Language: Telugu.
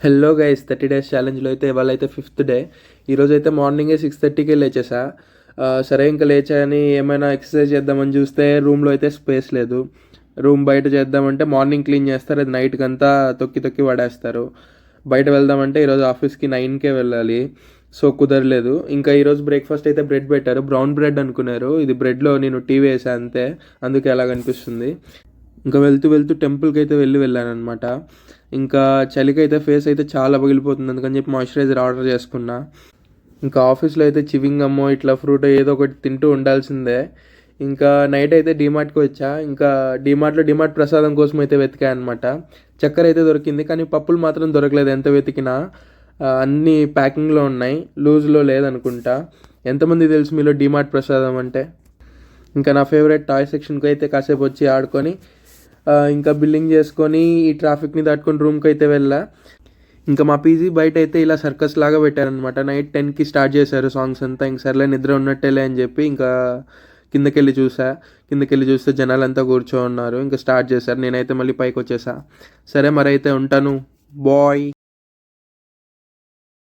హలో గైస్ 30 డేస్ ఛాలెంజ్లో అయితే ఇవాళ అయితే 5th డే. ఈరోజు అయితే మార్నింగే 6:30కే లేచేసా. సరే ఇంకా లేచాని ఏమైనా ఎక్సర్సైజ్ చేద్దామని చూస్తే రూమ్లో అయితే స్పేస్ లేదు. రూమ్ బయట చేద్దామంటే మార్నింగ్ క్లీన్ చేస్తారు, అది నైట్కి అంతా తొక్కి తొక్కి పడేస్తారు. బయట వెళ్దామంటే ఈరోజు ఆఫీస్కి 9కే వెళ్ళాలి, సో కుదరలేదు. ఇంకా ఈరోజు బ్రేక్ఫాస్ట్ అయితే బ్రెడ్ పెట్టారు, బ్రౌన్ బ్రెడ్ అనుకున్నారు, ఇది బ్రెడ్లో నేను టీ వేసా అంతే, అందుకే అలా కనిపిస్తుంది. ఇంకా వెళ్తూ వెళ్తూ టెంపుల్కి అయితే వెళ్ళానమాట. ఇంకా చలికి అయితే ఫేస్ అయితే చాలా పగిలిపోతుంది, అందుకని చెప్పి మాయిశ్చరైజర్ ఆర్డర్ చేసుకున్నా. ఇంకా ఆఫీస్లో అయితే చివింగ్ అమ్మో ఇట్లా ఫ్రూట్ ఏదో ఒకటి తింటూ ఉండాల్సిందే. ఇంకా నైట్ అయితే డీమార్ట్కి వచ్చా. ఇంకా డీమార్ట్ ప్రసాదం కోసం అయితే వెతికా అనమాట. చక్కెర అయితే దొరికింది, కానీ పప్పులు మాత్రం దొరకలేదు ఎంత వెతికినా. అన్నీ ప్యాకింగ్లో ఉన్నాయి, లూజ్లో లేదనుకుంటా. ఎంతమంది తెలుసు మీలో డీమార్ట్ ప్రసాదం అంటే? ఇంకా నా ఫేవరెట్ టాయ్ సెక్షన్కి అయితే కాసేపు వచ్చి ఆడుకొని ఇంకా బిల్లింగ్ చేసుకొని ఈ ట్రాఫిక్ని దాటుకొని రూమ్కి అయితే వెళ్ళా. ఇంకా మా పీజీ బయట అయితే ఇలా సర్కస్ లాగా పెట్టారనమాట. నైట్ 10కి స్టార్ట్ చేశారు సాంగ్స్ అంతా. ఇంక సర్లే నిద్ర ఉన్నట్టేలే అని చెప్పి ఇంకా కిందకెళ్ళి చూస్తే జనాలంతా కూర్చో ఉన్నారు. ఇంకా స్టార్ట్ చేశారు, నేనైతే మళ్ళీ పైకి వచ్చేసా. సరే మరి అయితే ఉంటాను, బాయ్.